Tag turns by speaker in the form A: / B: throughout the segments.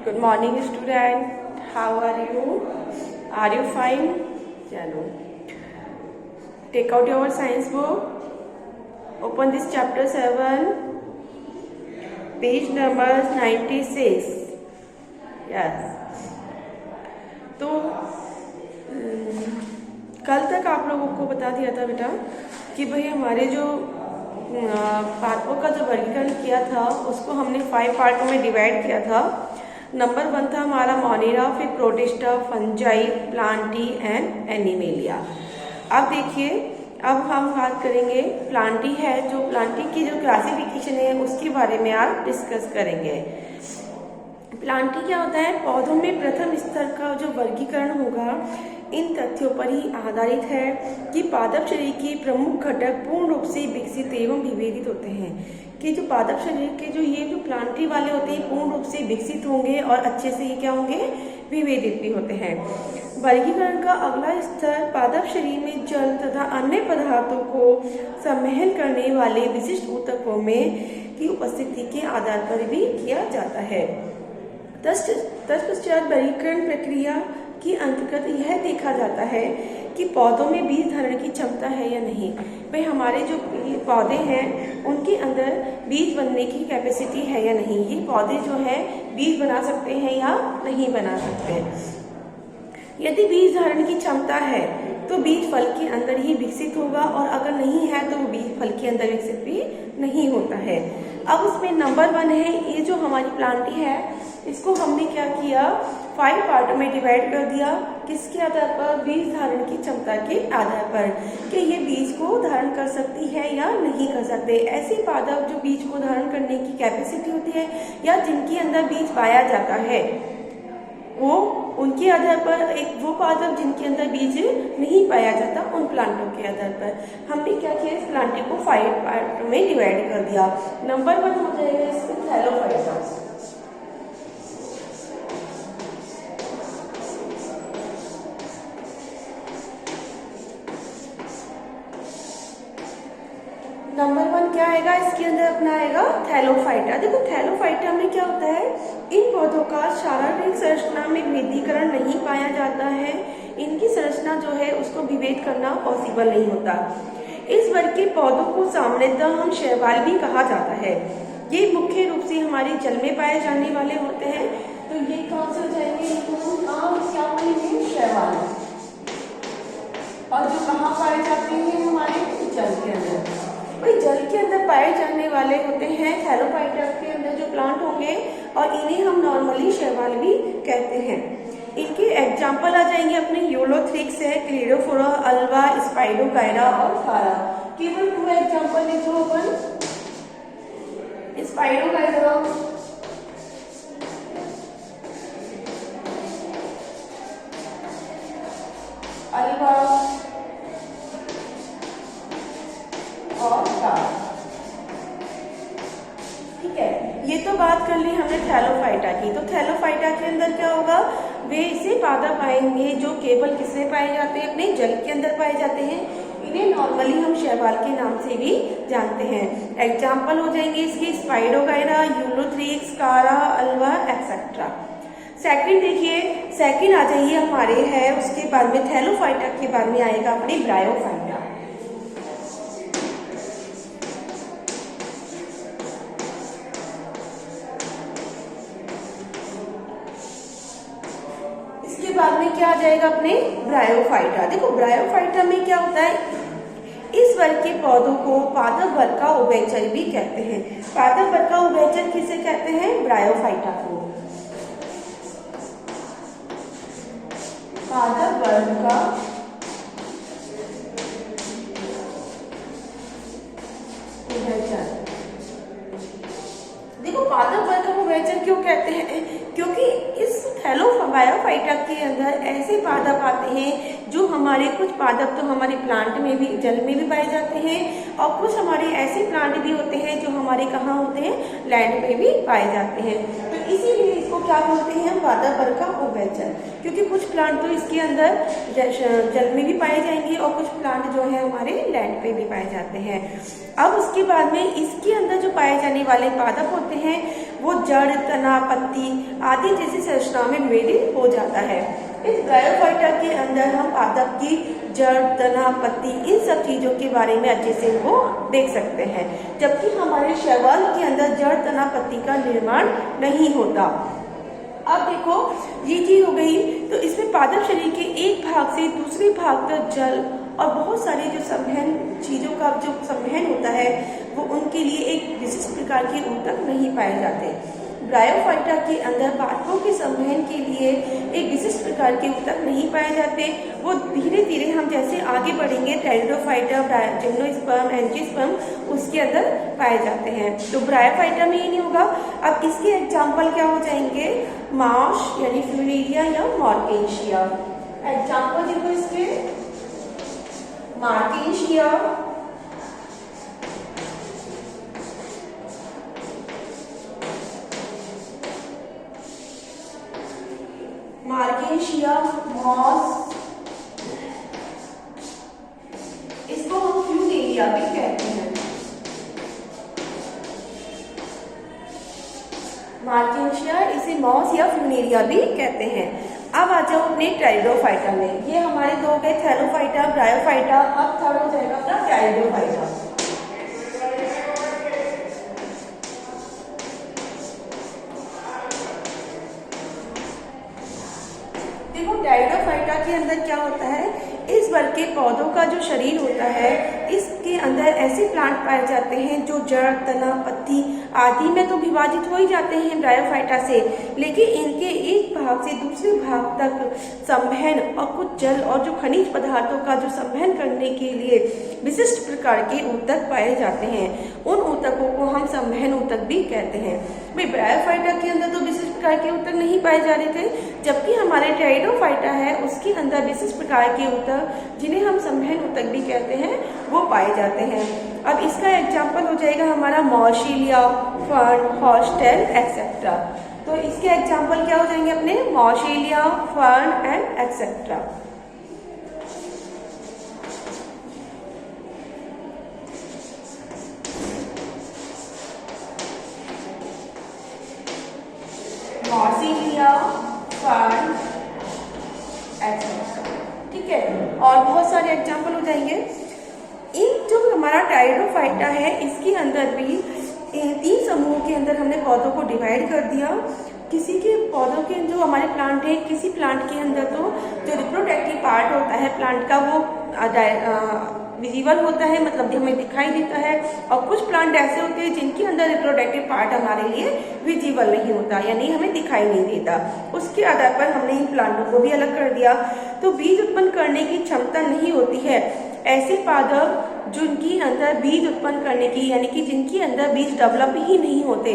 A: Good morning, student. How are you? Are you fine? चलो, take out your science book. Open this chapter 7, page number 96. Yes. तो कल तक आप लोगों को बता दिया था बेटा कि भाई हमारे जो पार्टों का जो वर्गीकरण किया था उसको हमने 5 पार्टों में डिवाइड किया था। नंबर 1 था हमारा मोनेरा, फिर protista, fungi, Plantae and animalia. अब देखिए, अब हम बात करेंगे प्लांटी है, जो प्लांटी की जो क्लासिफिकेशन है उसके बारे में आज डिस्कस करेंगे। प्लांटी क्या होता है? पौधों में प्रथम स्तर का जो वर्गीकरण होगा इन तथ्यों पर ही आधारित है कि पादप शरीर के प्रमुख घटक पूर्ण रूप से विकसित एवं विभेदित होते हैं। कि जो पादप शरीर के जो प्लांटी वाले होते हैं पूर्ण रूप से विकसित होंगे और अच्छे से ये क्या होंगे, विभेदित भी होते हैं। वर्गीकरण का अगला स्तर पादप शरीर में जल तथा अन्य पदार्थों को सम्मोहन करने वाले विशिष्ट ऊतकों में की उपस्थिति के आधार पर भी किया जाता है। तत्पश्चात वर्गीकरण प्रक्रिया के अंतर्गत यह देखा जाता है कि पौधों में बीज धारण की क्षमता है या नहीं। भाई हमारे जो पौधे हैं उनके अंदर बीज बनने की कैपेसिटी है या नहीं, ये पौधे जो है बीज बना सकते हैं या नहीं बना सकते। यदि बीज धारण की क्षमता है तो बीज फल के अंदर ही विकसित होगा, और अगर नहीं है तो वो बीज फल के अंदर विकसित भी नहीं होता है। अब उसमें नंबर 1 है, ये जो हमारी प्लांटी है इसको हमने क्या किया, 5 पार्ट में डिवाइड कर दिया। किसके आधार पर? बीज धारण की क्षमता के आधार पर, कि ये बीज को धारण कर सकती है या नहीं कर सकते। ऐसे पादप जो बीज को धारण करने की कैपेसिटी होती है या जिनके अंदर बीज पाया जाता है, वो उनके आधार पर, एक वो पादप जिनके अंदर बीज नहीं पाया जाता उन प्लांटों के आधार पर हमने क्या किया, इस प्लांटी को 5 पार्ट में डिवाइड कर दिया। नंबर 1 हो जाएगा इसमें थैलोफाइटा। नंबर 1 क्या आएगा इसके अंदर? अपना आएगा थैलोफाइटा। देखो थैलोफाइटा में क्या होता है, इन पौधों का शारीरिक संरचना में विभेदीकरण नहीं पाया जाता है। इनकी संरचना जो है उसको विभेद करना पॉसिबल नहीं होता। इस वर्ग के पौधों को सामान्यतः हम शैवाल भी कहा जाता है। ये मुख्य रूप से हमारे जल में पाए जाने वाले होते हैं। तो ये कौन से हो जाएंगे? शैवाल। और जो कहाँ पाए जाते हैं? हमारे जल के अंदर। भाई जल के अंदर पाए जाने वाले होते हैं थैलोफाइटा के अंदर जो प्लांट होंगे, और इन्हें हम नॉर्मली शैवाल भी कहते हैं। इनके एग्जाम्पल आ जाएंगे अपने यूलोथ्रिक्स है, क्लेडोफोरा, अल्वा, स्पाइडोगायरा और फारा। केवल 2 एग्जाम्पल लिखो अपन, स्पाइडोगायरा, अल्वा और फारा। ठीक है, ये तो बात कर ली हमने थैलोफाइटा की। तो थैलोफाइटा के अंदर क्या होगा, वे ऐसे पादप पाएंगे जो केवल किसमें पाए जाते हैं? अपने जल के अंदर पाए जाते हैं। इन्हें नॉर्मली हम शैवाल के नाम से भी जानते हैं। एग्जाम्पल हो जाएंगे इसके स्पाइडोगायरा, यूलोथ्रिक्स, कारा, अल्वा एक्सेट्रा। सेकंड देखिए, सेकंड आ जाइए हमारे है, उसके बाद में थैलोफाइटा के बाद में आएगा अपने ब्रायोफाइटा। बाद में क्या आ जाएगा? अपने ब्रायोफाइटा। देखो ब्रायोफाइटा में क्या होता है, इस वर्ग के पौधों को पादप वर्ग का उभयचर भी कहते हैं। पादप वर्ग का उभयचर किसे कहते हैं? ब्रायोफाइटा को। पादप वर्ग का उभयचर। देखो पादप वर्ग का उभयचर क्यों कहते हैं? क्योंकि इस थैलोफाइटा के अंदर ऐसे पादप आते हैं जो हमारे, कुछ पादप तो हमारे प्लांट में भी, जल में भी पाए जाते हैं, और कुछ हमारे ऐसे प्लांट भी होते हैं जो हमारे कहाँ होते हैं? लैंड पे भी पाए जाते हैं। तो इसीलिए इसको क्या बोलते हैं हम? पादप वर्ग का उभयचर। क्योंकि कुछ प्लांट तो इसके अंदर जल में भी पाए जाएंगे और कुछ प्लांट जो है हमारे लैंड पे भी पाए जाते हैं। अब उसके बाद में इसके अंदर जो पाए जाने वाले पादप होते हैं वो जड़, तना, पत्ती आदि जैसी संरचनाओं में विभेदित हो जाता है। इस ब्रायोफाइटा के अंदर हम पादप की जड़, तना, पत्ती इन सब चीजों के बारे में अच्छे से वो देख सकते हैं, जबकि हमारे शैवाल के अंदर जड़, तना, पत्ती का निर्माण नहीं होता। अब देखो ये चीज हो गई, तो इसमें पादप शरीर के एक भाग से दूसरे भाग तक जल और बहुत सारी जो संवहन चीजों का जो संवहन होता है वो उनके लिए एक विशिष्ट प्रकार के ऊतक नहीं पाए जाते। ब्रायोफाइटा के अंदर पादपों के संवहन के लिए एक विशिष्ट प्रकार के ऊतक नहीं पाए जाते। वो धीरे धीरे हम जैसे आगे बढ़ेंगे टेरिडोफाइटा, जिम्नोस्पर्म, एंजियोस्पर्म उसके अंदर पाए जाते हैं। तो ब्रायोफाइटा में ये नहीं होगा। अब इसके एग्जाम्पल क्या हो जाएंगे, मार्श यानी फ्यूलेरिया या मॉर्केशिया। एग्जाम्पल देखो इसके, मार्केशिया, मॉस, इसको हम फ्यूलेरिया भी कहते हैं। मार्केशिया इसे मॉस या फ्यूलेरिया भी कहते हैं। अब आ जाओ अपने टेरिडोफाइटा में। ये हमारे दो हो गए थैलोफाइटा, ब्रायोफाइटा। अब थर्ड हो जाएगा अपना टेरिडोफाइटा। देखो टेरिडोफाइटा के अंदर क्या होता है, इस वर्ग के पौधों का जो शरीर होता है इसके अंदर ऐसे प्लांट पाए जाते हैं जो जड़, तना, पत्ती आदि में तो विभाजित हो ही जाते हैं ब्रायोफाइटा से, लेकिन इनके एक भाग से दूसरे भाग तक संवहन और कुछ जल और जो खनिज पदार्थों का जो संवहन करने के लिए विशिष्ट प्रकार के ऊतक पाए जाते हैं। उन ऊतकों को हम संवहन ऊतक भी कहते हैं। भाई ब्रायोफाइटा के अंदर तो विशिष्ट प्रकार के ऊतक नहीं पाए जा रहे थे, जबकि हमारे टेरिडोफाइटा है उसके अंदर विशिष्ट प्रकार के ऊतक जिन्हें हम संवहन ऊतक भी कहते हैं वो पाए जाते हैं। अब इसका एग्जाम्पल हो जाएगा हमारा मॉर्शिलिया, फर्न, हॉस्टेल एक्सेट्रा। तो इसके एग्जाम्पल क्या हो जाएंगे अपने, marsilea, fern and etcetera. Marsilea, fern etcetera, ठीक है। और बहुत सारे एग्जाम्पल हो जाएंगे। इन जो हमारा टेरिडोफाइटा है इसके अंदर भी तीन समूहों के अंदर हमने पौधों को डिवाइड कर दिया। किसी के पौधों के जो हमारे प्लांट है, किसी प्लांट के अंदर तो जो रिप्रोडक्टिव पार्ट होता है प्लांट का वो विजिबल होता है, मतलब हमें दिखाई देता है, और कुछ प्लांट ऐसे होते हैं जिनके अंदर रिप्रोडक्टिव पार्ट हमारे लिए विजिबल नहीं होता, यानी हमें दिखाई नहीं देता। उसके आधार पर हमने इन प्लांटों को भी अलग कर दिया। तो बीज उत्पन्न करने की क्षमता नहीं होती है ऐसे पादप जिनके अंदर बीज उत्पन्न करने की, यानी कि जिनके अंदर बीज डेवलप ही नहीं होते,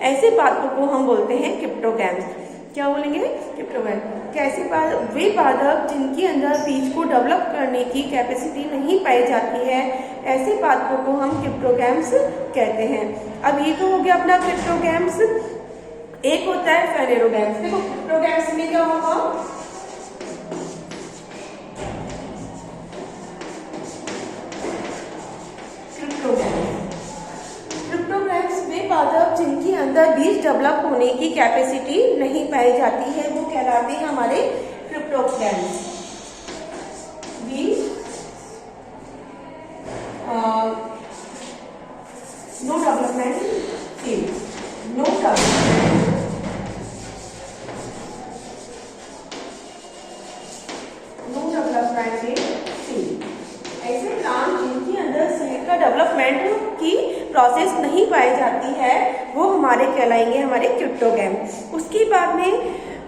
A: ऐसे पादपों को हम बोलते हैं क्रिप्टोगैम्स। क्या बोलेंगे, क्रिप्टोगैम्स। कैसे पादप, वे पादप जिनके अंदर बीज को डेवलप करने की कैपेसिटी नहीं पाई जाती है, ऐसे पादपों को हम क्रिप्टोगैम्स कहते हैं। अब ये तो हो गया अपना क्रिप्टोगैम्स। एक होता है फेनेरोगैम्स। देखो क्रिप्टोगैम्स में क्या होगा, क्रिप्टोगैम्स में पादप जिनके अंदर बीज डेवलप होने की कैपेसिटी नहीं पाई जाती है वो कहलाते हैं हमारे क्रिप्टोगैम्स। बीज no development field, no development field. ऐसे प्लांट जिनके अंदर सेल का डेवलपमेंट की प्रोसेस नहीं पाई जाती है वो हमारे कहलाएंगे हमारे क्रिप्टोगैम। उसके बाद में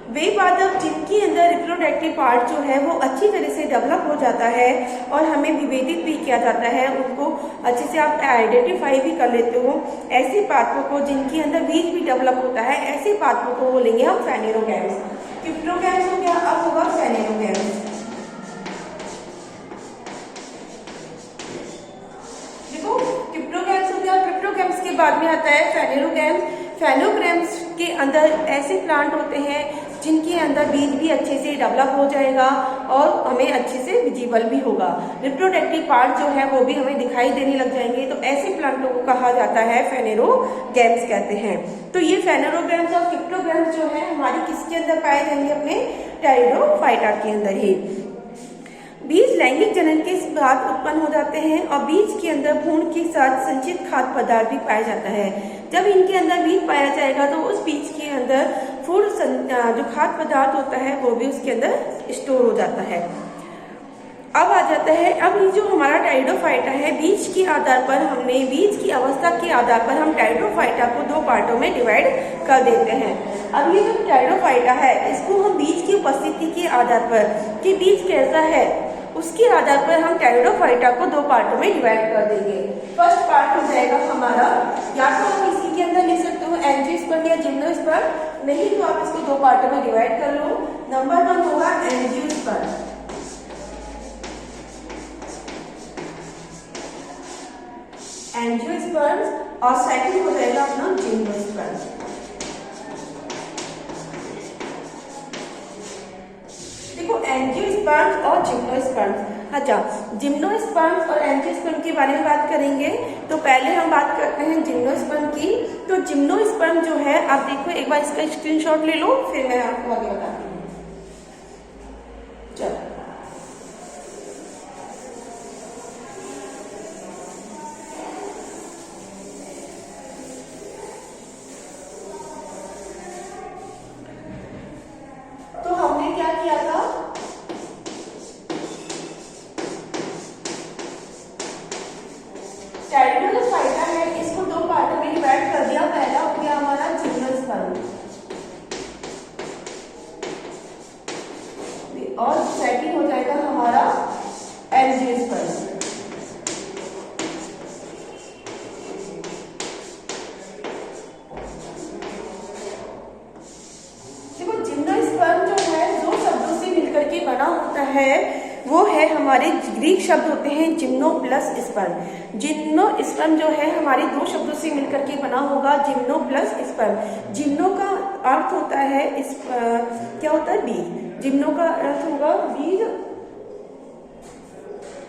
A: वे पादप जिनके अंदर रिप्रोडक्टिव पार्ट जो है वो अच्छी तरह से डेवलप हो जाता है और हमें विभेदित भी किया जाता है, उनको अच्छे से आप आइडेंटिफाई भी कर लेते हो। ऐसे पादपों को जिनके अंदर बीज भी डेवलप होता है, ऐसे पादपों को बोलेंगे हम फेनेरोगैम्स। क्रिप्टोगैम्स हो गया, अब होगा फेनेरोगैम्स। क्रिप्टोगैम्स हो गया, क्रिप्टोगैम्स के बाद में आता है फेनेरोगैम्स। फेनोग्राम्स के अंदर ऐसे प्लांट होते हैं जिनके अंदर बीज भी अच्छे से डेवलप हो जाएगा और हमें अच्छे से विजिबल भी होगा। रिप्रोडक्टिव पार्ट जो है वो भी हमें दिखाई देने लग जाएंगे। तो ऐसे प्लांटों को कहा जाता है फेनेरोगैम्स कहते हैं। तो ये फेनेरोगैम्स और क्रिप्टोगैम्स जो है हमारे किसके अंदर पाए जाएंगे? अपने टेरिडोफाइटा के अंदर ही। बीज लैंगिक जनन के बाद उत्पन्न हो जाते हैं और बीज के अंदर भ्रूण के साथ संचित खाद्य पदार्थ भी पाया जाता है। जब इनके अंदर बीज पाया जाएगा तो उस बीज के अंदर फूड जो खाद्य पदार्थ होता है वो भी उसके अंदर स्टोर हो जाता है। अब आ जाता है, अब ये जो हमारा टेरिडोफाइटा है, बीज के आधार पर हमने बीज की अवस्था के आधार पर हम टेरिडोफाइटा को दो पार्टों में डिवाइड कर देते हैं। अब ये जो टेरिडोफाइटा है इसको हम बीज की उपस्थिति के आधार पर कि बीज कैसा है उसके आधार पर हम टेरिडोफाइटा को दो पार्टों में डिवाइड कर देंगे। फर्स्ट पार्ट हो जाएगा हमारा, या तो हम इसी के अंदर लिख सकते हो एंजियोस्पर्म या जिम्नोस्पर्म, नहीं तो आप इसको दो पार्टों में डिवाइड कर लो। नंबर 1 होगा एंजियोस्पर्म, एंजियोस्पर्म और सेकंड हो जाएगा अपना जिम्नोस्पर्म। एंजियोस्पर्म और जिम्नोस्पर्म। अच्छा, जिम्नोस्पर्म और एंजियोस्पर्म के बारे में बात करेंगे तो पहले हम बात करते हैं जिम्नोस्पर्म की। तो जिम्नोस्पर्म जो है, आप देखो एक बार इसका स्क्रीनशॉट ले लो, फिर मैं आपको आगे बताती हूँ। चलो, तो हमने क्या किया था, टेरिडोफाइटा है इसको दो पार्ट में डिवाइड कर दिया। पहला हो गया हमारा जिम्नोस्पर्म और सेकंड हो जाएगा हमारा एंजियोस्पर्म। देखो, जिम्नोस्पर्म जो है दो शब्दों से मिलकर के बना होता है, वो है हमारे ग्रीक शब्द होते हैं जिम्नो प्लस स्पर्म। जिम्नोस्पर्म जो है हमारे दो शब्दों से मिलकर के बना होगा, जिम्नो प्लस स्पर्म। जिम्नो का अर्थ होता है क्या होता है? बीज। जिम्नो का अर्थ होगा बीज